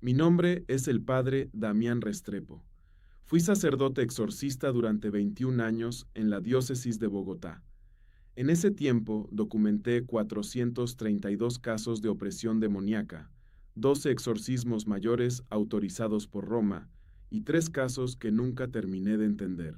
Mi nombre es el padre Damián Restrepo. Fui sacerdote exorcista durante 21 años en la diócesis de Bogotá. En ese tiempo documenté 432 casos de opresión demoníaca, 12 exorcismos mayores autorizados por Roma y 3 casos que nunca terminé de entender.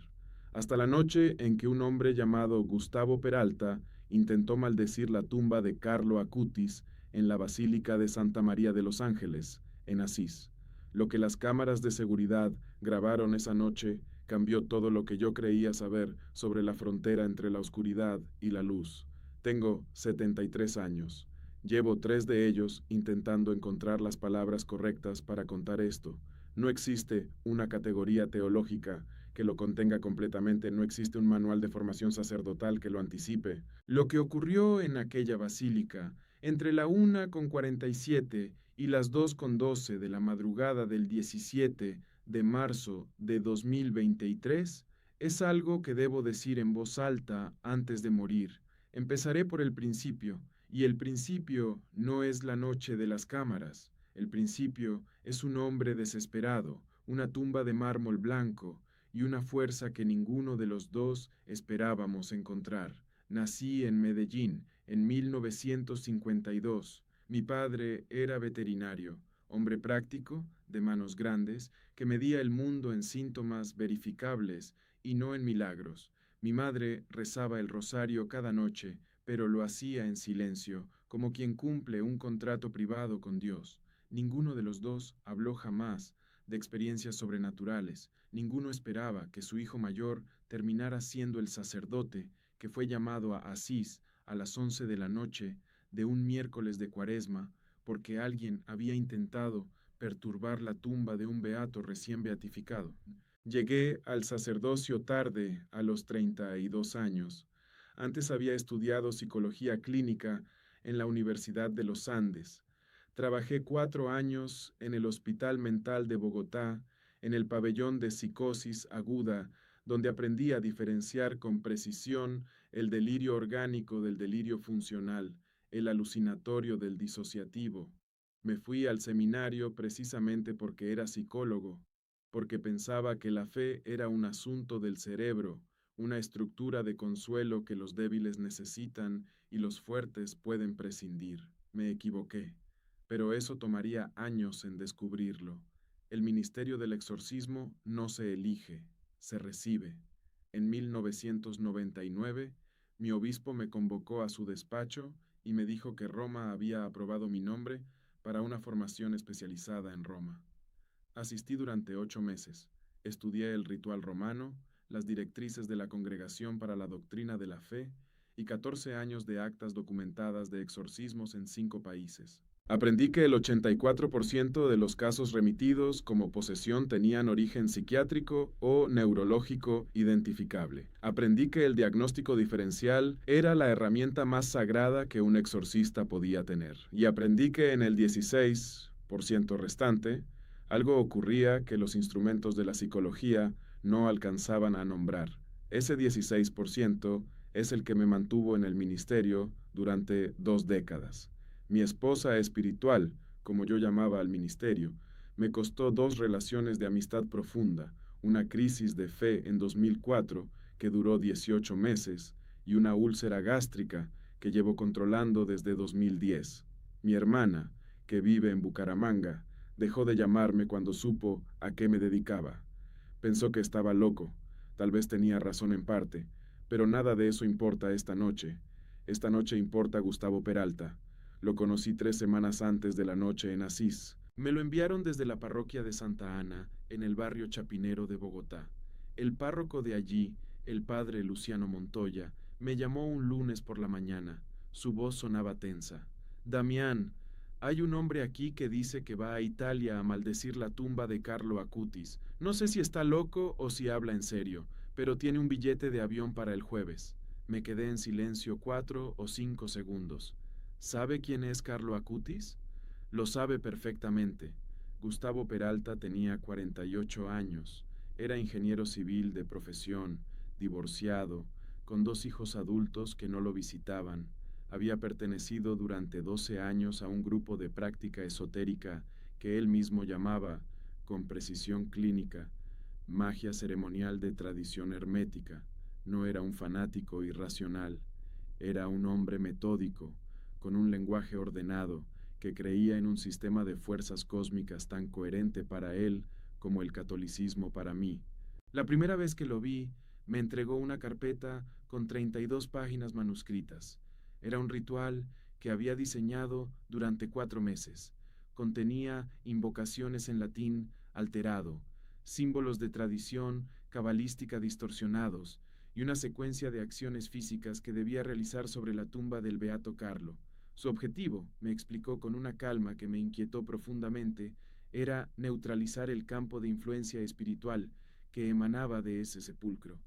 Hasta la noche en que un hombre llamado Gustavo Peralta intentó maldecir la tumba de Carlo Acutis en la Basílica de Santa María de los Ángeles, en Asís. Lo que las cámaras de seguridad grabaron esa noche cambió todo lo que yo creía saber sobre la frontera entre la oscuridad y la luz. Tengo 73 años. Llevo 3 de ellos intentando encontrar las palabras correctas para contar esto. No existe una categoría teológica que lo contenga completamente, no existe un manual de formación sacerdotal que lo anticipe. Lo que ocurrió en aquella basílica, entre la 1:47 y las 2:12 de la madrugada del 17 de marzo de 2023, es algo que debo decir en voz alta antes de morir. Empezaré por el principio, y el principio no es la noche de las cámaras. El principio es un hombre desesperado, una tumba de mármol blanco y una fuerza que ninguno de los dos esperábamos encontrar. Nací en Medellín en 1952. Mi padre era veterinario, hombre práctico, de manos grandes, que medía el mundo en síntomas verificables y no en milagros. Mi madre rezaba el rosario cada noche, pero lo hacía en silencio, como quien cumple un contrato privado con Dios. Ninguno de los dos habló jamás de experiencias sobrenaturales. Ninguno esperaba que su hijo mayor terminara siendo el sacerdote que fue llamado a Asís a las 11 de la noche de un miércoles de Cuaresma, porque alguien había intentado perturbar la tumba de un beato recién beatificado. Llegué al sacerdocio tarde, a los 32 años. Antes había estudiado psicología clínica en la Universidad de los Andes. Trabajé 4 años en el Hospital Mental de Bogotá, en el pabellón de psicosis aguda, donde aprendí a diferenciar con precisión el delirio orgánico del delirio funcional, el alucinatorio del disociativo. Me fui al seminario precisamente porque era psicólogo, porque pensaba que la fe era un asunto del cerebro, una estructura de consuelo que los débiles necesitan y los fuertes pueden prescindir. Me equivoqué, pero eso tomaría años en descubrirlo. El ministerio del exorcismo no se elige, se recibe. En 1999, mi obispo me convocó a su despacho y me dijo que Roma había aprobado mi nombre para una formación especializada en Roma. Asistí durante 8 meses. Estudié el ritual romano, las directrices de la Congregación para la Doctrina de la Fe y 14 años de actas documentadas de exorcismos en 5 países. Aprendí que el 84% de los casos remitidos como posesión tenían origen psiquiátrico o neurológico identificable. Aprendí que el diagnóstico diferencial era la herramienta más sagrada que un exorcista podía tener. Y aprendí que en el 16% restante, algo ocurría que los instrumentos de la psicología no alcanzaban a nombrar. Ese 16% es el que me mantuvo en el ministerio durante 2 décadas. Mi esposa espiritual, como yo llamaba al ministerio, me costó 2 relaciones de amistad profunda, una crisis de fe en 2004 que duró 18 meses y una úlcera gástrica que llevo controlando desde 2010. Mi hermana, que vive en Bucaramanga, dejó de llamarme cuando supo a qué me dedicaba. Pensó que estaba loco, tal vez tenía razón en parte, pero nada de eso importa esta noche. Esta noche importa Gustavo Peralta. Lo conocí 3 semanas antes de la noche en Asís. Me lo enviaron desde la parroquia de Santa Ana, en el barrio Chapinero de Bogotá. El párroco de allí, el padre Luciano Montoya, me llamó un lunes por la mañana. Su voz sonaba tensa. Damián, hay un hombre aquí que dice que va a Italia a maldecir la tumba de Carlo Acutis. No sé si está loco o si habla en serio, pero tiene un billete de avión para el jueves. Me quedé en silencio 4 o 5 segundos. ¿Sabe quién es Carlo Acutis? Lo sabe perfectamente. Gustavo Peralta tenía 48 años. Era ingeniero civil de profesión, divorciado, con 2 hijos adultos que no lo visitaban. Había pertenecido durante 12 años a un grupo de práctica esotérica que él mismo llamaba, con precisión clínica, magia ceremonial de tradición hermética. No era un fanático irracional, era un hombre metódico, con un lenguaje ordenado, que creía en un sistema de fuerzas cósmicas tan coherente para él como el catolicismo para mí. La primera vez que lo vi, me entregó una carpeta con 32 páginas manuscritas. Era un ritual que había diseñado durante 4 meses. Contenía invocaciones en latín alterado, símbolos de tradición cabalística distorsionados y una secuencia de acciones físicas que debía realizar sobre la tumba del beato Carlo. Su objetivo, me explicó con una calma que me inquietó profundamente, era neutralizar el campo de influencia espiritual que emanaba de ese sepulcro.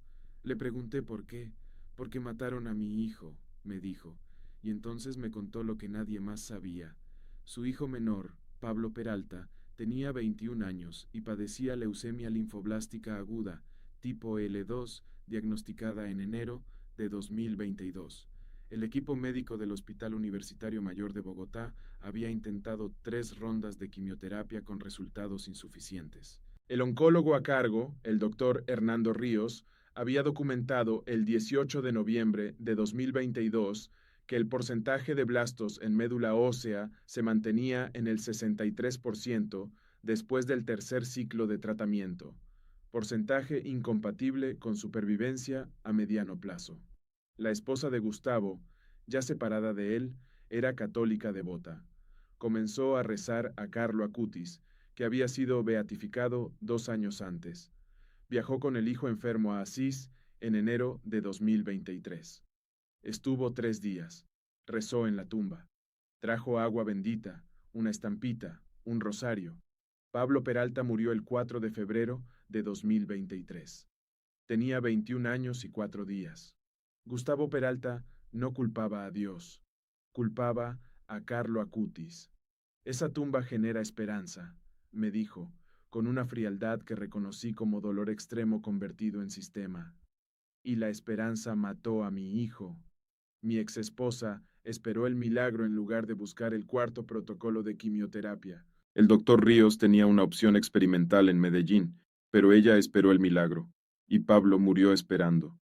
Le pregunté por qué. Porque mataron a mi hijo, me dijo, y entonces me contó lo que nadie más sabía. Su hijo menor, Pablo Peralta, tenía 21 años y padecía leucemia linfoblástica aguda, tipo L2, diagnosticada en enero de 2022. El equipo médico del Hospital Universitario Mayor de Bogotá había intentado 3 rondas de quimioterapia con resultados insuficientes. El oncólogo a cargo, el doctor Hernando Ríos, había documentado el 18 de noviembre de 2022 que el porcentaje de blastos en médula ósea se mantenía en el 63% después del tercer ciclo de tratamiento, porcentaje incompatible con supervivencia a mediano plazo. La esposa de Gustavo, ya separada de él, era católica devota. Comenzó a rezar a Carlo Acutis, que había sido beatificado 2 años antes. Viajó con el hijo enfermo a Asís en enero de 2023. Estuvo 3 días. Rezó en la tumba. Trajo agua bendita, una estampita, un rosario. Pablo Peralta murió el 4 de febrero de 2023. Tenía 21 años y 4 días. Gustavo Peralta no culpaba a Dios, culpaba a Carlo Acutis. Esa tumba genera esperanza, me dijo, con una frialdad que reconocí como dolor extremo convertido en sistema. Y la esperanza mató a mi hijo. Mi exesposa esperó el milagro en lugar de buscar el cuarto protocolo de quimioterapia. El doctor Ríos tenía una opción experimental en Medellín, pero ella esperó el milagro, y Pablo murió esperando.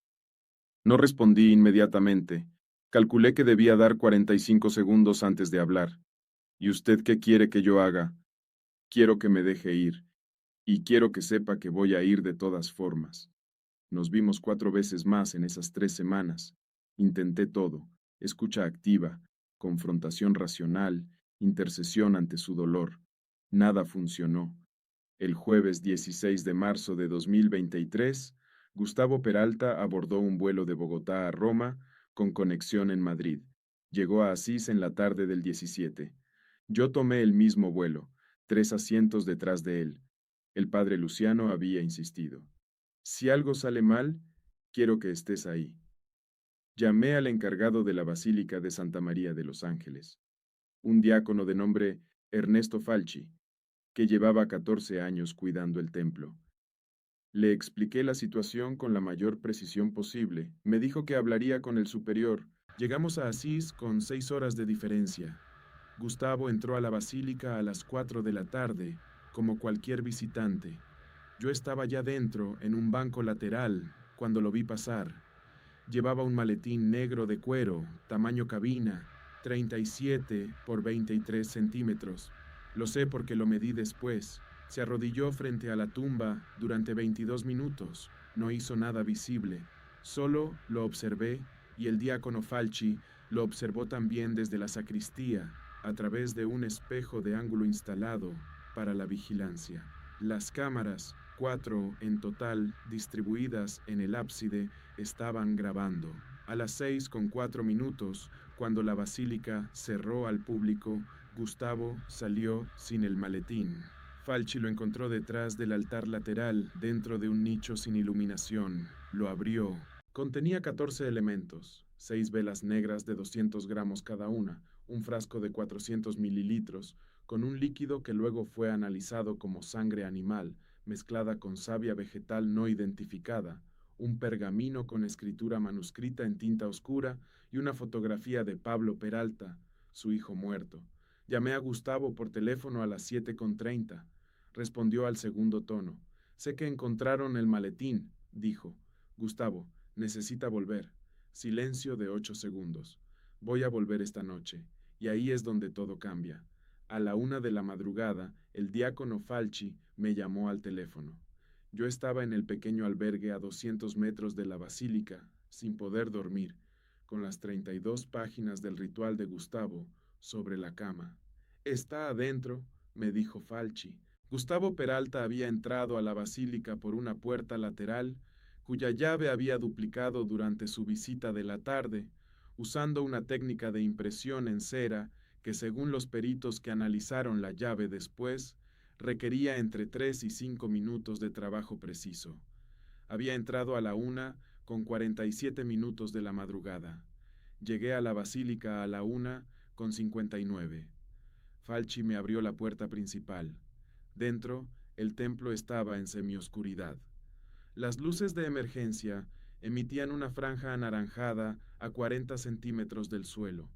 No respondí inmediatamente. Calculé que debía dar 45 segundos antes de hablar. ¿Y usted qué quiere que yo haga? Quiero que me deje ir, y quiero que sepa que voy a ir de todas formas. Nos vimos 4 veces más en esas 3 semanas. Intenté todo: escucha activa, confrontación racional, intercesión ante su dolor. Nada funcionó. El jueves 16 de marzo de 2023, Gustavo Peralta abordó un vuelo de Bogotá a Roma con conexión en Madrid. Llegó a Asís en la tarde del 17. Yo tomé el mismo vuelo, 3 asientos detrás de él. El padre Luciano había insistido: si algo sale mal, quiero que estés ahí. Llamé al encargado de la Basílica de Santa María de los Ángeles, un diácono de nombre Ernesto Falchi, que llevaba 14 años cuidando el templo. Le expliqué la situación con la mayor precisión posible. Me dijo que hablaría con el superior. Llegamos a Asís con 6 horas de diferencia. Gustavo entró a la basílica a las 4 de la tarde, como cualquier visitante. Yo estaba ya dentro, en un banco lateral, cuando lo vi pasar. Llevaba un maletín negro de cuero, tamaño cabina, 37 por 23 centímetros. Lo sé porque lo medí después. Se arrodilló frente a la tumba durante 22 minutos. No hizo nada visible. Solo lo observé, y el diácono Falchi lo observó también desde la sacristía, a través de un espejo de ángulo instalado para la vigilancia. Las cámaras, 4 en total, distribuidas en el ábside, estaban grabando. A las 6:04, cuando la basílica cerró al público, Gustavo salió sin el maletín. Falchi lo encontró detrás del altar lateral, dentro de un nicho sin iluminación. Lo abrió. Contenía 14 elementos, 6 velas negras de 200 gramos cada una, un frasco de 400 mililitros, con un líquido que luego fue analizado como sangre animal, mezclada con savia vegetal no identificada, un pergamino con escritura manuscrita en tinta oscura y una fotografía de Pablo Peralta, su hijo muerto. Llamé a Gustavo por teléfono a las 7:30. Respondió al segundo tono. Sé que encontraron el maletín, dijo. Gustavo, necesita volver. Silencio de 8 segundos. Voy a volver esta noche. Y ahí es donde todo cambia. A la 1 de la madrugada, el diácono Falchi me llamó al teléfono. Yo estaba en el pequeño albergue a 200 metros de la basílica, sin poder dormir, con las 32 páginas del ritual de Gustavo sobre la cama. Está adentro, me dijo Falchi. Gustavo Peralta había entrado a la basílica por una puerta lateral, cuya llave había duplicado durante su visita de la tarde, usando una técnica de impresión en cera que, según los peritos que analizaron la llave después, requería entre 3 y 5 minutos de trabajo preciso. Había entrado a la 1:47 de la madrugada. Llegué a la basílica a la 1:59. Falchi me abrió la puerta principal. Dentro, el templo estaba en semioscuridad. Las luces de emergencia emitían una franja anaranjada a 40 centímetros del suelo.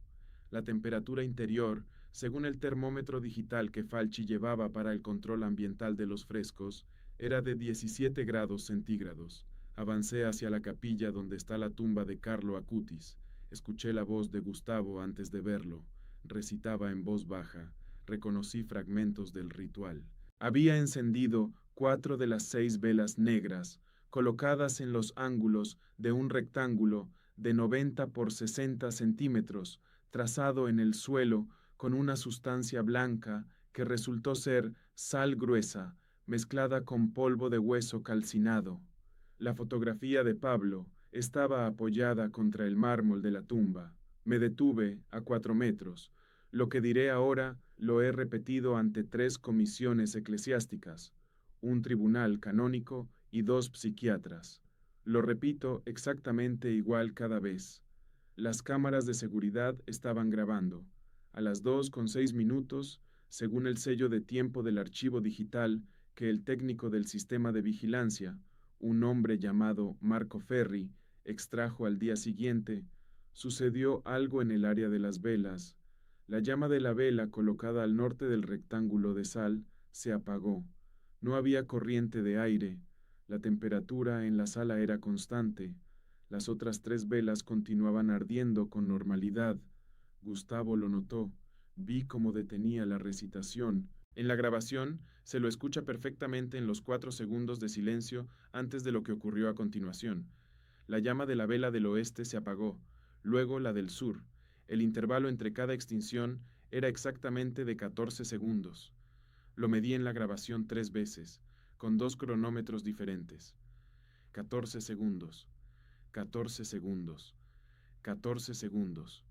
La temperatura interior, según el termómetro digital que Falchi llevaba para el control ambiental de los frescos, era de 17 grados centígrados. Avancé hacia la capilla donde está la tumba de Carlo Acutis. Escuché la voz de Gustavo antes de verlo. Recitaba en voz baja. Reconocí fragmentos del ritual. Había encendido 4 de las 6 velas negras, colocadas en los ángulos de un rectángulo de 90 por 60 centímetros, trazado en el suelo con una sustancia blanca que resultó ser sal gruesa, mezclada con polvo de hueso calcinado. La fotografía de Pablo estaba apoyada contra el mármol de la tumba. Me detuve a 4 metros. Lo que diré ahora lo he repetido ante 3 comisiones eclesiásticas, un tribunal canónico y 2 psiquiatras. Lo repito exactamente igual cada vez. Las cámaras de seguridad estaban grabando. A las 2:06, según el sello de tiempo del archivo digital que el técnico del sistema de vigilancia, un hombre llamado Marco Ferri, extrajo al día siguiente, sucedió algo en el área de las velas. La llama de la vela colocada al norte del rectángulo de sal se apagó. No había corriente de aire. La temperatura en la sala era constante. Las otras 3 velas continuaban ardiendo con normalidad. Gustavo lo notó. Vi cómo detenía la recitación. En la grabación se lo escucha perfectamente en los 4 segundos de silencio antes de lo que ocurrió a continuación. La llama de la vela del oeste se apagó, luego la del sur. El intervalo entre cada extinción era exactamente de 14 segundos. Lo medí en la grabación 3 veces, con 2 cronómetros diferentes. 14 segundos, 14 segundos, 14 segundos.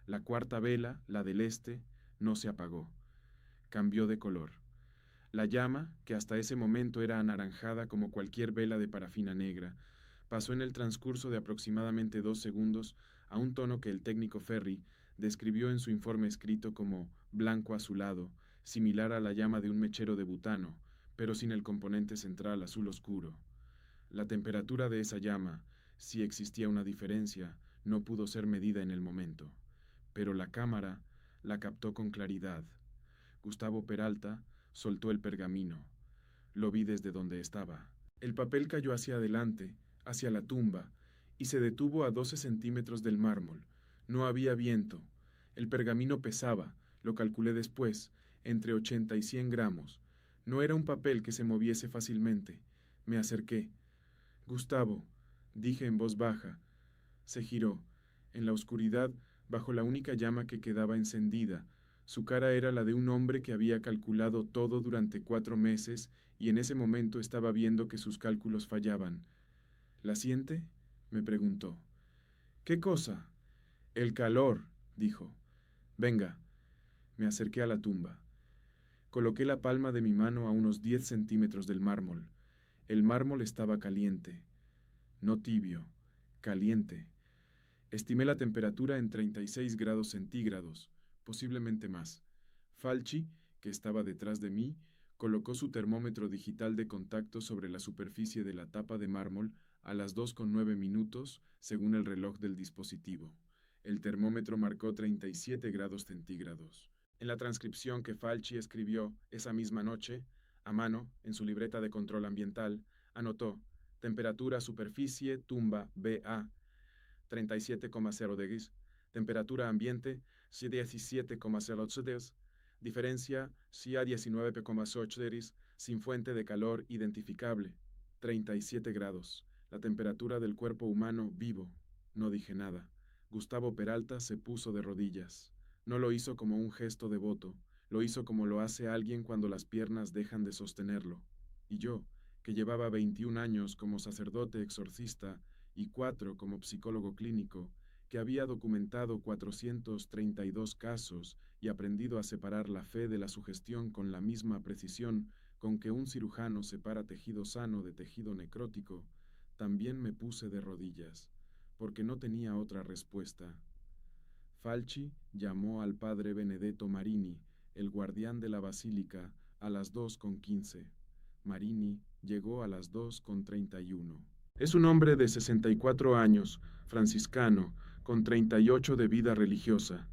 La cuarta vela, la del este, no se apagó. Cambió de color. La llama, que hasta ese momento era anaranjada como cualquier vela de parafina negra, pasó en el transcurso de aproximadamente 2 segundos a un tono que el técnico Ferri describió en su informe escrito como blanco azulado, similar a la llama de un mechero de butano, pero sin el componente central azul oscuro. La temperatura de esa llama, si existía una diferencia, no pudo ser medida en el momento, pero la cámara la captó con claridad. Gustavo Peralta soltó el pergamino. Lo vi desde donde estaba. El papel cayó hacia adelante, hacia la tumba, y se detuvo a 12 centímetros del mármol. No había viento. El pergamino pesaba, lo calculé después, entre 80 y 100 gramos. No era un papel que se moviese fácilmente. Me acerqué. Gustavo, dije en voz baja. Se giró. En la oscuridad, bajo la única llama que quedaba encendida, su cara era la de un hombre que había calculado todo durante 4 meses y en ese momento estaba viendo que sus cálculos fallaban. ¿La siente? Me preguntó. ¿Qué cosa? El calor, dijo. Venga. Me acerqué a la tumba. Coloqué la palma de mi mano a unos 10 centímetros del mármol. El mármol estaba caliente. No tibio, caliente. Estimé la temperatura en 36 grados centígrados, posiblemente más. Falchi, que estaba detrás de mí, colocó su termómetro digital de contacto sobre la superficie de la tapa de mármol a las 2:09, según el reloj del dispositivo. El termómetro marcó 37 grados centígrados. En la transcripción que Falchi escribió esa misma noche, a mano, en su libreta de control ambiental, anotó: temperatura superficie tumba BA 37,0 degrees, temperatura ambiente 17,08 degrees, diferencia a 19,8 degrees, sin fuente de calor identificable, 37 grados, la temperatura del cuerpo humano vivo. No dije nada. Gustavo Peralta se puso de rodillas. No lo hizo como un gesto devoto, lo hizo como lo hace alguien cuando las piernas dejan de sostenerlo. Y yo, que llevaba 21 años como sacerdote exorcista y 4 como psicólogo clínico, que había documentado 432 casos y aprendido a separar la fe de la sugestión con la misma precisión con que un cirujano separa tejido sano de tejido necrótico, también me puse de rodillas, porque no tenía otra respuesta. Falchi llamó al padre Benedetto Marini, el guardián de la basílica, a las 2:15. Marini llegó a las 2:31. Es un hombre de 64 años, franciscano, con 38 de vida religiosa.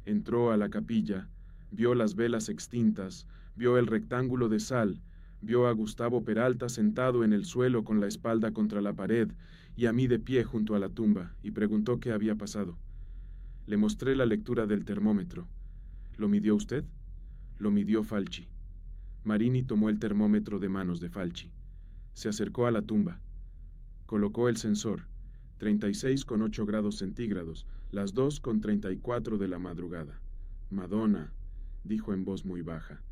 Entró a la capilla, vio las velas extintas, vio el rectángulo de sal, vio a Gustavo Peralta sentado en el suelo con la espalda contra la pared y a mí de pie junto a la tumba, y preguntó qué había pasado. Le mostré la lectura del termómetro. ¿Lo midió usted? Lo midió Falchi. Marini tomó el termómetro de manos de Falchi. Se acercó a la tumba. Colocó el sensor, 36,8 grados centígrados, las 2:34 de la madrugada. Madonna, dijo en voz muy baja.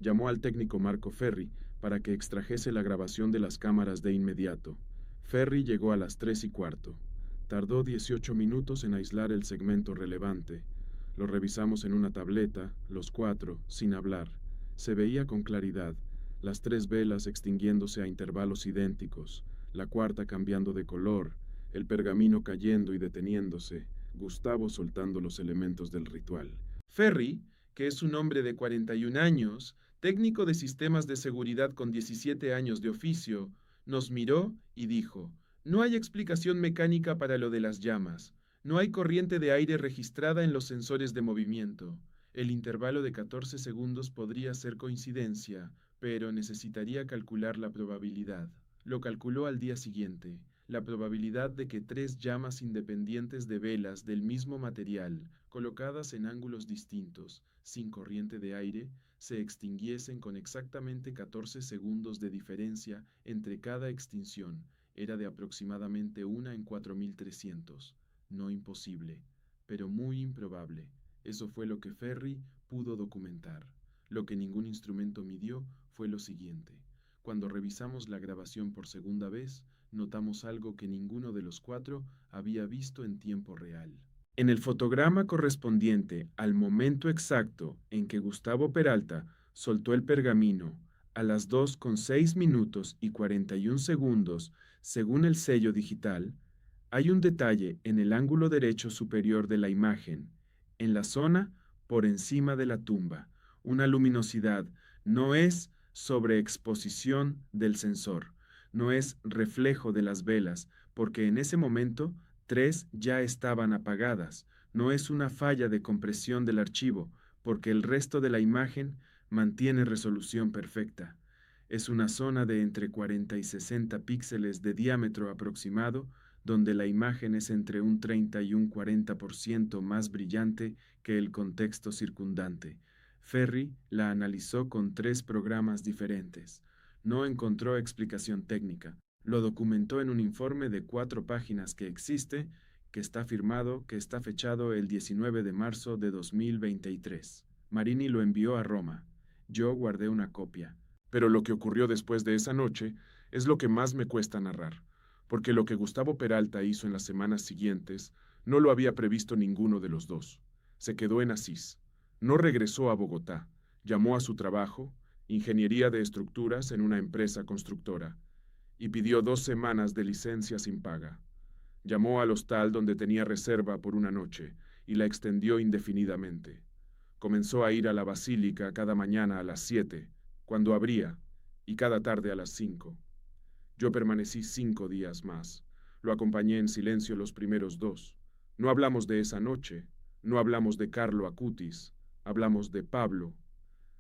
Llamó al técnico Marco Ferri para que extrajese la grabación de las cámaras de inmediato. Ferri llegó a las 3:15. Tardó 18 minutos en aislar el segmento relevante. Lo revisamos en una tableta, los 4, sin hablar. Se veía con claridad, las 3 velas extinguiéndose a intervalos idénticos, la cuarta cambiando de color, el pergamino cayendo y deteniéndose, Gustavo soltando los elementos del ritual. Ferri, que es un hombre de 41 años, técnico de sistemas de seguridad con 17 años de oficio, nos miró y dijo: no hay explicación mecánica para lo de las llamas. No hay corriente de aire registrada en los sensores de movimiento. El intervalo de 14 segundos podría ser coincidencia, pero necesitaría calcular la probabilidad. Lo calculó al día siguiente. La probabilidad de que 3 llamas independientes de velas del mismo material, colocadas en ángulos distintos, sin corriente de aire, se extinguiesen con exactamente 14 segundos de diferencia entre cada extinción, era de aproximadamente 1 en 4.300. No imposible, pero muy improbable. Eso fue lo que Ferri pudo documentar. Lo que ningún instrumento midió fue lo siguiente. Cuando revisamos la grabación por segunda vez, notamos algo que ninguno de los 4 había visto en tiempo real. En el fotograma correspondiente al momento exacto en que Gustavo Peralta soltó el pergamino, a las 2:06 y 41 segundos, según el sello digital, hay un detalle en el ángulo derecho superior de la imagen, en la zona por encima de la tumba. Una luminosidad. No es sobreexposición del sensor, no es reflejo de las velas, porque en ese momento 3 ya estaban apagadas. No es una falla de compresión del archivo, porque el resto de la imagen mantiene resolución perfecta. Es una zona de entre 40 y 60 píxeles de diámetro aproximado, donde la imagen es entre un 30 y un 40% más brillante que el contexto circundante. Ferri la analizó con 3 programas diferentes. No encontró explicación técnica. Lo documentó en un informe de 4 páginas que existe, que está firmado, que está fechado el 19 de marzo de 2023. Marini lo envió a Roma. Yo guardé una copia. Pero lo que ocurrió después de esa noche es lo que más me cuesta narrar, porque lo que Gustavo Peralta hizo en las semanas siguientes no lo había previsto ninguno de los dos. Se quedó en Asís. No regresó a Bogotá. Llamó a su trabajo, ingeniería de estructuras en una empresa constructora, y pidió 2 semanas de licencia sin paga. Llamó al hostal donde tenía reserva por una noche y la extendió indefinidamente. Comenzó a ir a la basílica cada mañana a las 7, cuando abría, y cada tarde a las 5. Yo permanecí 5 días más. Lo acompañé en silencio los primeros 2. No hablamos de esa noche, no hablamos de Carlo Acutis, Hablamos de Pablo.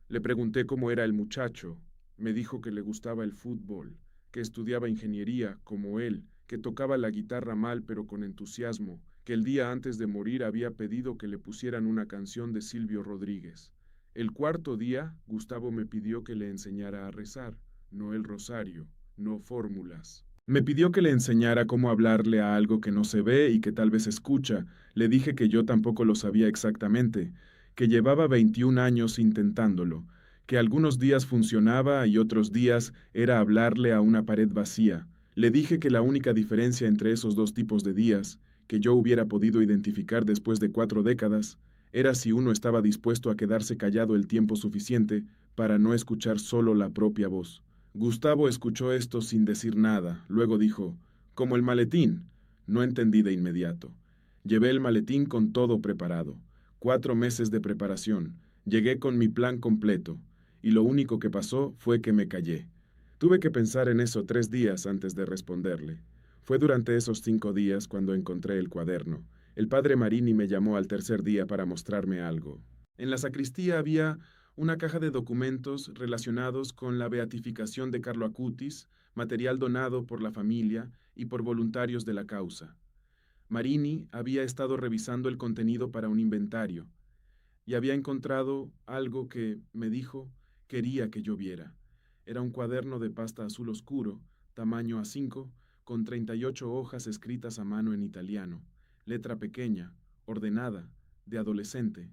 Le pregunté cómo era el muchacho. Me dijo que le gustaba el fútbol, que estudiaba ingeniería, como él, que tocaba la guitarra mal pero con entusiasmo, que el día antes de morir había pedido que le pusieran una canción de Silvio Rodríguez. El cuarto día, Gustavo me pidió que le enseñara a rezar, no el rosario, no fórmulas. Me pidió que le enseñara cómo hablarle a algo que no se ve y que tal vez escucha. Le dije que yo tampoco lo sabía exactamente, que llevaba 21 años intentándolo, que algunos días funcionaba y otros días era hablarle a una pared vacía. Le dije que la única diferencia entre esos dos tipos de días, que yo hubiera podido identificar después de 4 décadas, era si uno estaba dispuesto a quedarse callado el tiempo suficiente para no escuchar solo la propia voz. Gustavo escuchó esto sin decir nada, luego dijo, como el maletín. No entendí de inmediato. Llevé el maletín con todo preparado. 4 meses de preparación. Llegué con mi plan completo. Y lo único que pasó fue que me callé. Tuve que pensar en eso 3 días antes de responderle. Fue durante esos 5 días cuando encontré el cuaderno. El padre Marini me llamó al tercer día para mostrarme algo. En la sacristía había una caja de documentos relacionados con la beatificación de Carlo Acutis, material donado por la familia y por voluntarios de la causa. Marini había estado revisando el contenido para un inventario y había encontrado algo que, me dijo, quería que yo viera. Era un cuaderno de pasta azul oscuro, tamaño A5, con 38 hojas escritas a mano en italiano, letra pequeña, ordenada, de adolescente.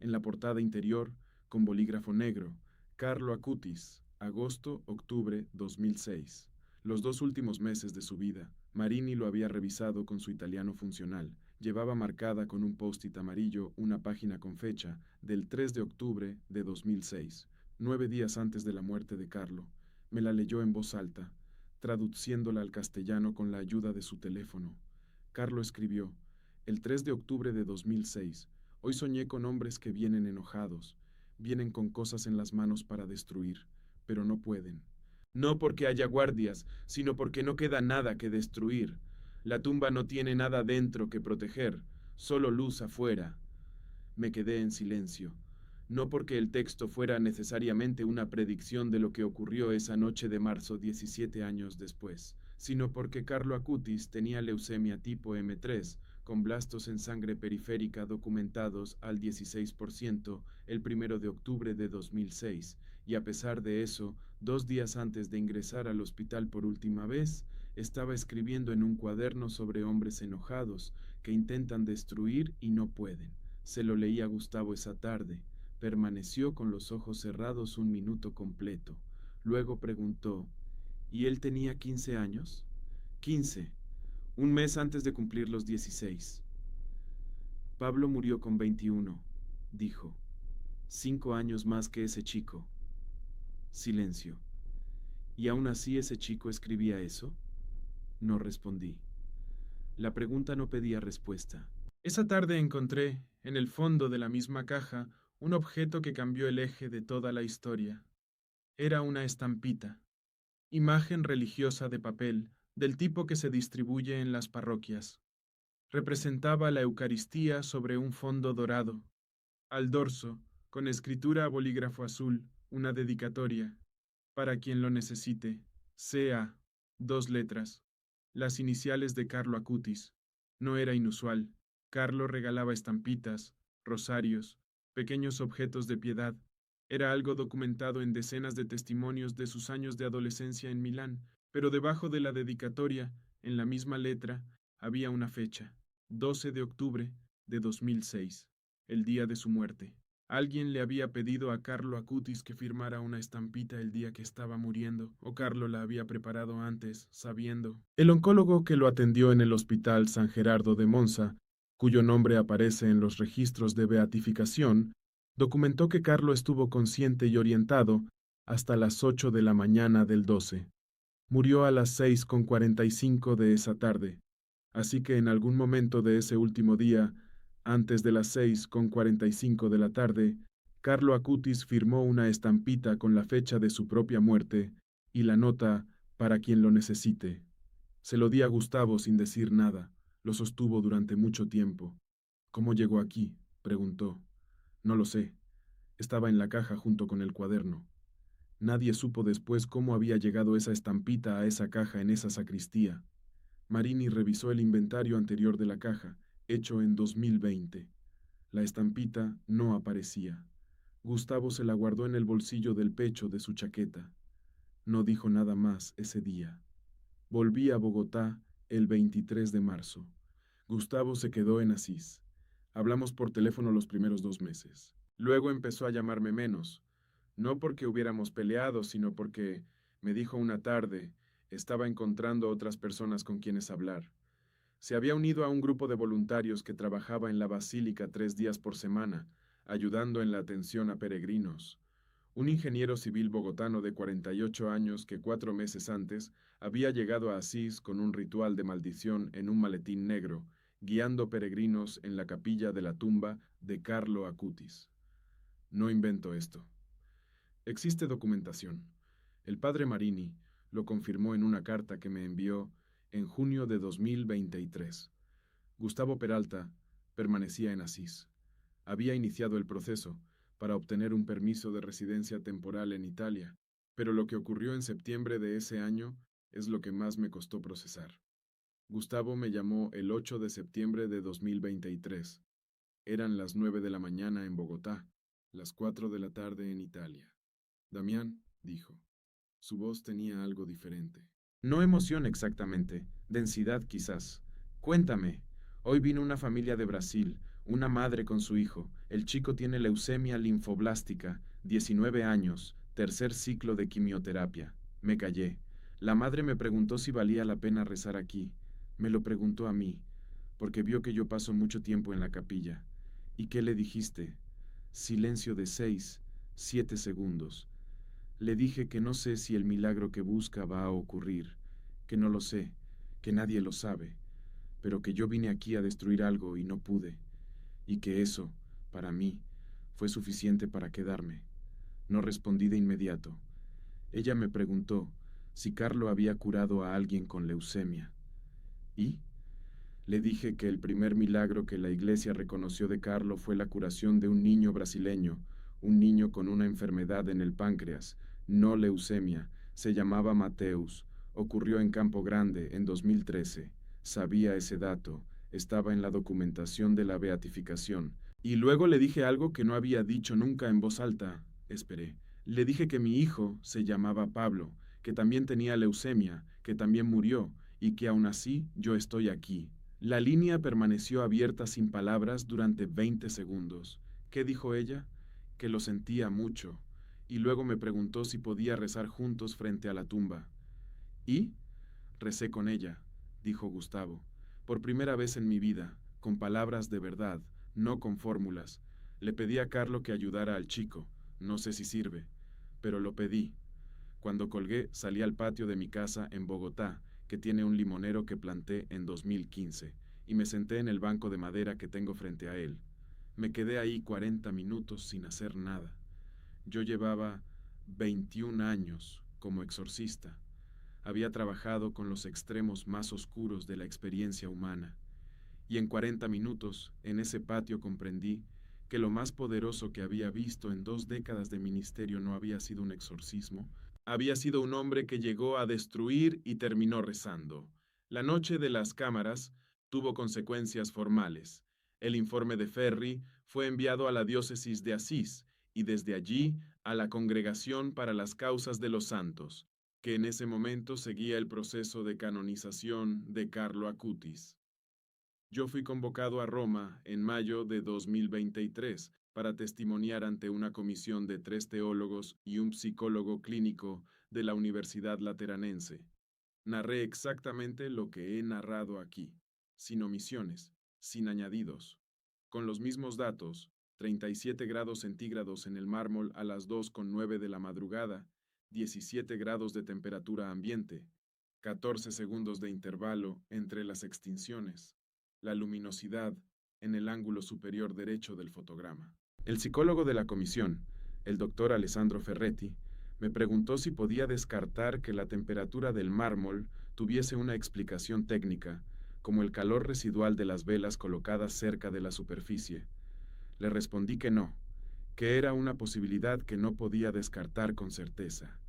En la portada interior, con bolígrafo negro, Carlo Acutis, agosto-octubre 2006. Los 2 últimos meses de su vida, Marini lo había revisado con su italiano funcional. Llevaba marcada con un post-it amarillo una página con fecha del 3 de octubre de 2006, 9 días antes de la muerte de Carlo. Me la leyó en voz alta, traduciéndola al castellano con la ayuda de su teléfono. Carlo escribió, el 3 de octubre de 2006, hoy soñé con hombres que vienen enojados, vienen con cosas en las manos para destruir, pero no pueden. No porque haya guardias, sino porque no queda nada que destruir. La tumba no tiene nada dentro que proteger, solo luz afuera. Me quedé en silencio, no porque el texto fuera necesariamente una predicción de lo que ocurrió esa noche de marzo 17 años después, sino porque Carlo Acutis tenía leucemia tipo M3, con blastos en sangre periférica documentados al 16% el 1 de octubre de 2006, y a pesar de eso, 2 días antes de ingresar al hospital por última vez, estaba escribiendo en un cuaderno sobre hombres enojados que intentan destruir y no pueden. Se lo leí a Gustavo esa tarde. Permaneció con los ojos cerrados un minuto completo. Luego preguntó, ¿y él tenía 15 años? 15, un mes antes de cumplir los 16. Pablo murió con 21, dijo. 5 años más que ese chico. Silencio. ¿Y aún así ese chico escribía eso? No respondí. La pregunta no pedía respuesta. Esa tarde encontré, en el fondo de la misma caja, un objeto que cambió el eje de toda la historia. Era una estampita, imagen religiosa de papel, del tipo que se distribuye en las parroquias. Representaba la Eucaristía sobre un fondo dorado. Al dorso, con escritura a bolígrafo azul, una dedicatoria. Para quien lo necesite. C.A. 2 letras. Las iniciales de Carlo Acutis. No era inusual. Carlo regalaba estampitas, rosarios, pequeños objetos de piedad. Era algo documentado en decenas de testimonios de sus años de adolescencia en Milán, pero debajo de la dedicatoria, en la misma letra, había una fecha, 12 de octubre de 2006, el día de su muerte. Alguien le había pedido a Carlo Acutis que firmara una estampita el día que estaba muriendo, o Carlo la había preparado antes, sabiendo. El oncólogo que lo atendió en el Hospital San Gerardo de Monza, cuyo nombre aparece en los registros de beatificación, documentó que Carlo estuvo consciente y orientado hasta las 8 de la mañana del 12. Murió a las 6:45 de esa tarde, así que en algún momento de ese último día, antes de las 6:45 de la tarde, Carlo Acutis firmó una estampita con la fecha de su propia muerte y la nota para quien lo necesite. Se lo di a Gustavo sin decir nada. Lo sostuvo durante mucho tiempo. ¿Cómo llegó aquí?, preguntó. No lo sé. Estaba en la caja junto con el cuaderno. Nadie supo después cómo había llegado esa estampita a esa caja en esa sacristía. Marini revisó el inventario anterior de la caja, hecho en 2020. La estampita no aparecía. Gustavo se la guardó en el bolsillo del pecho de su chaqueta. No dijo nada más ese día. Volví a Bogotá el 23 de marzo. Gustavo se quedó en Asís. Hablamos por teléfono los primeros 2 meses. Luego empezó a llamarme menos. No porque hubiéramos peleado, sino porque, me dijo una tarde, estaba encontrando otras personas con quienes hablar. Se había unido a un grupo de voluntarios que trabajaba en la basílica 3 días por semana, ayudando en la atención a peregrinos. Un ingeniero civil bogotano de 48 años que 4 meses antes había llegado a Asís con un ritual de maldición en un maletín negro, guiando peregrinos en la capilla de la tumba de Carlo Acutis. No invento esto. Existe documentación. El padre Marini lo confirmó en una carta que me envió en junio de 2023. Gustavo Peralta permanecía en Asís. Había iniciado el proceso para obtener un permiso de residencia temporal en Italia, pero lo que ocurrió en septiembre de ese año es lo que más me costó procesar. Gustavo me llamó el 8 de septiembre de 2023. Eran las 9 de la mañana en Bogotá, las 4 de la tarde en Italia. Damián, dijo. Su voz tenía algo diferente. No emoción exactamente, densidad quizás. Cuéntame. Hoy vino una familia de Brasil, una madre con su hijo. El chico tiene leucemia linfoblástica, 19 años, tercer ciclo de quimioterapia. Me callé. La madre me preguntó si valía la pena rezar aquí. Me lo preguntó a mí, porque vio que yo paso mucho tiempo en la capilla. ¿Y qué le dijiste? Silencio de 6, 7 segundos. Le dije que no sé si el milagro que busca va a ocurrir, que no lo sé, que nadie lo sabe, pero que yo vine aquí a destruir algo y no pude, y que eso, para mí, fue suficiente para quedarme. No respondí de inmediato. Ella me preguntó si Carlo había curado a alguien con leucemia. ¿Y? Le dije que el primer milagro que la iglesia reconoció de Carlo fue la curación de un niño brasileño, un niño con una enfermedad en el páncreas, no leucemia, se llamaba Mateus, ocurrió en Campo Grande en 2013. Sabía ese dato, estaba en la documentación de la beatificación. Y luego le dije algo que no había dicho nunca en voz alta. Esperé. Le dije que mi hijo se llamaba Pablo, que también tenía leucemia, que también murió, y que aún así yo estoy aquí. La línea permaneció abierta sin palabras durante 20 segundos. ¿Qué dijo ella? Que lo sentía mucho, y luego me preguntó si podía rezar juntos frente a la tumba. ¿Y? Recé con ella, dijo Gustavo, por primera vez en mi vida, con palabras de verdad, no con fórmulas. Le pedí a Carlo que ayudara al chico, no sé si sirve, pero lo pedí. Cuando colgué, salí al patio de mi casa en Bogotá, que tiene un limonero que planté en 2015, y me senté en el banco de madera que tengo frente a él. Me quedé ahí 40 minutos sin hacer nada. Yo llevaba 21 años como exorcista. Había trabajado con los extremos más oscuros de la experiencia humana, y en 40 minutos, en ese patio comprendí que lo más poderoso que había visto en 2 décadas de ministerio no había sido un exorcismo, había sido un hombre que llegó a destruir y terminó rezando. La noche de las cámaras tuvo consecuencias formales. El informe de Ferri fue enviado a la diócesis de Asís y desde allí a la Congregación para las Causas de los Santos, que en ese momento seguía el proceso de canonización de Carlo Acutis. Yo fui convocado a Roma en mayo de 2023 para testimoniar ante una comisión de 3 teólogos y un psicólogo clínico de la Universidad Lateranense. Narré exactamente lo que he narrado aquí, sin omisiones, sin añadidos, con los mismos datos, 37 grados centígrados en el mármol a las 2:09 de la madrugada, 17 grados de temperatura ambiente, 14 segundos de intervalo entre las extinciones, la luminosidad en el ángulo superior derecho del fotograma. El psicólogo de la comisión, el doctor Alessandro Ferretti, me preguntó si podía descartar que la temperatura del mármol tuviese una explicación técnica, como el calor residual de las velas colocadas cerca de la superficie. Le respondí que no, que era una posibilidad que no podía descartar con certeza,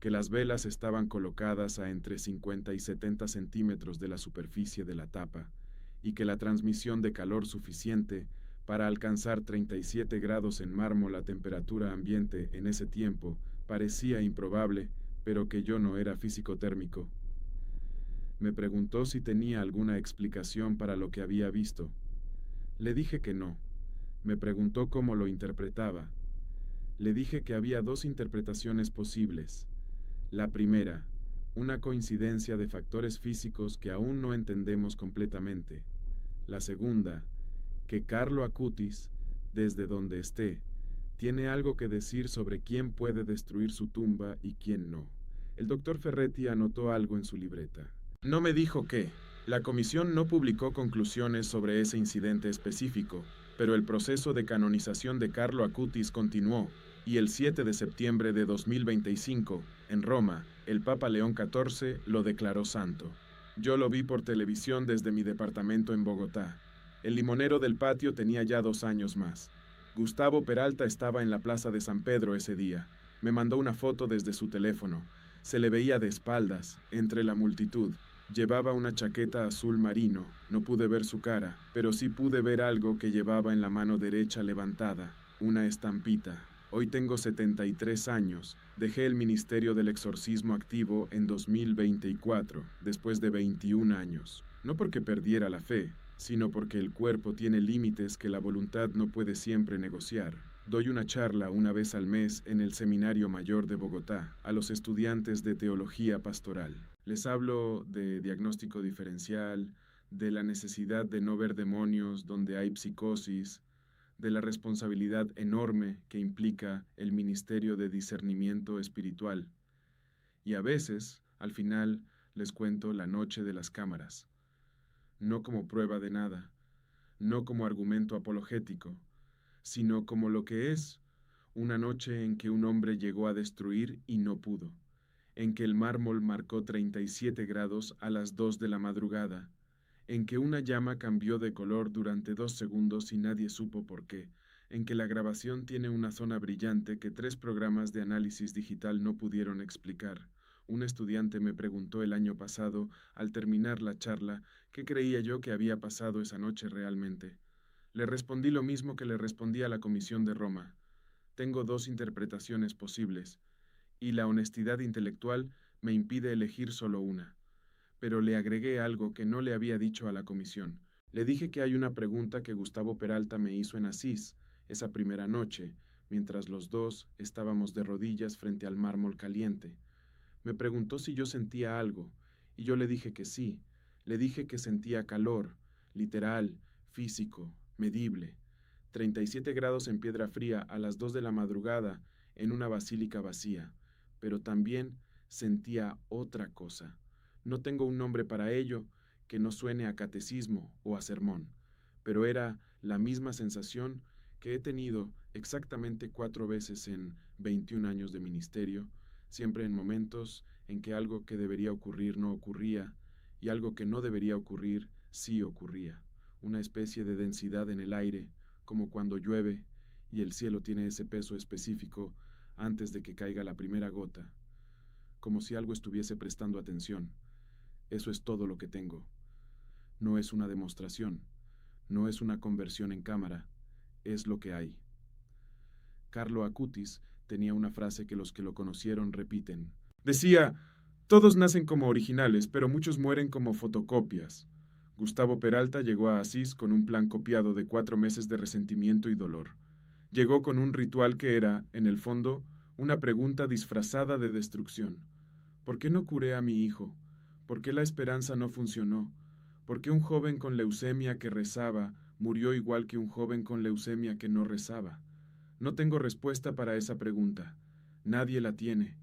que las velas estaban colocadas a entre 50 y 70 centímetros de la superficie de la tapa, y que la transmisión de calor suficiente para alcanzar 37 grados en mármol a temperatura ambiente en ese tiempo parecía improbable, pero que yo no era físico térmico. Me preguntó si tenía alguna explicación para lo que había visto. Le dije que no. Me preguntó cómo lo interpretaba. Le dije que había dos interpretaciones posibles. La primera, una coincidencia de factores físicos que aún no entendemos completamente. La segunda, que Carlo Acutis, desde donde esté, tiene algo que decir sobre quién puede destruir su tumba y quién no. El doctor Ferretti anotó algo en su libreta. No me dijo qué. La comisión no publicó conclusiones sobre ese incidente específico, pero el proceso de canonización de Carlo Acutis continuó, y el 7 de septiembre de 2025, en Roma, el Papa León XIV lo declaró santo. Yo lo vi por televisión desde mi departamento en Bogotá. El limonero del patio tenía ya 2 años más. Gustavo Peralta estaba en la plaza de San Pedro ese día. Me mandó una foto desde su teléfono. Se le veía de espaldas, entre la multitud. Llevaba una chaqueta azul marino. No pude ver su cara, pero sí pude ver algo que llevaba en la mano derecha levantada, una estampita. Hoy tengo 73 años. Dejé el ministerio del exorcismo activo en 2024, después de 21 años. No porque perdiera la fe, sino porque el cuerpo tiene límites que la voluntad no puede siempre negociar. Doy una charla una vez al mes en el Seminario Mayor de Bogotá a los estudiantes de teología pastoral. Les hablo de diagnóstico diferencial, de la necesidad de no ver demonios donde hay psicosis, de la responsabilidad enorme que implica el ministerio de discernimiento espiritual. Y a veces, al final, les cuento la noche de las cámaras. No como prueba de nada, no como argumento apologético, sino como lo que es, una noche en que un hombre llegó a destruir y no pudo, en que el mármol marcó 37 grados a las 2 de la madrugada, en que una llama cambió de color durante 2 segundos y nadie supo por qué, en que la grabación tiene una zona brillante que 3 programas de análisis digital no pudieron explicar. Un estudiante me preguntó el año pasado, al terminar la charla, qué creía yo que había pasado esa noche realmente. Le respondí lo mismo que le respondí a la Comisión de Roma. Tengo 2 interpretaciones posibles, y la honestidad intelectual me impide elegir solo una. Pero le agregué algo que no le había dicho a la comisión. Le dije que hay una pregunta que Gustavo Peralta me hizo en Asís, esa primera noche, mientras los dos estábamos de rodillas frente al mármol caliente. Me preguntó si yo sentía algo, y yo le dije que sí. Le dije que sentía calor, literal, físico, medible. 37 grados en piedra fría a las 2 de la madrugada en una basílica vacía, pero también sentía otra cosa. No tengo un nombre para ello que no suene a catecismo o a sermón, pero era la misma sensación que he tenido exactamente 4 veces en 21 años de ministerio, siempre en momentos en que algo que debería ocurrir no ocurría y algo que no debería ocurrir sí ocurría. Una especie de densidad en el aire, como cuando llueve y el cielo tiene ese peso específico antes de que caiga la primera gota, como si algo estuviese prestando atención. Eso es todo lo que tengo. No es una demostración, no es una conversión en cámara, es lo que hay. Carlo Acutis tenía una frase que los que lo conocieron repiten. Decía, todos nacen como originales, pero muchos mueren como fotocopias. Gustavo Peralta llegó a Asís con un plan copiado de 4 meses de resentimiento y dolor. Llegó con un ritual que era, en el fondo, una pregunta disfrazada de destrucción. ¿Por qué no curé a mi hijo? ¿Por qué la esperanza no funcionó? ¿Por qué un joven con leucemia que rezaba murió igual que un joven con leucemia que no rezaba? No tengo respuesta para esa pregunta. Nadie la tiene.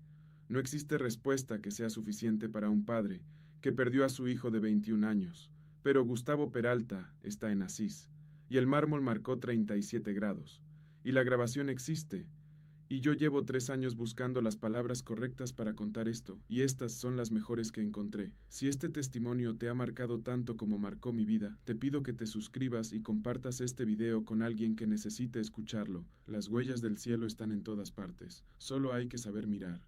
No existe respuesta que sea suficiente para un padre que perdió a su hijo de 21 años. Pero Gustavo Peralta está en Asís, y el mármol marcó 37 grados, y la grabación existe, Y yo llevo 3 años buscando las palabras correctas para contar esto, y estas son las mejores que encontré. Si este testimonio te ha marcado tanto como marcó mi vida, te pido que te suscribas y compartas este video con alguien que necesite escucharlo. Las huellas del cielo están en todas partes, solo hay que saber mirar.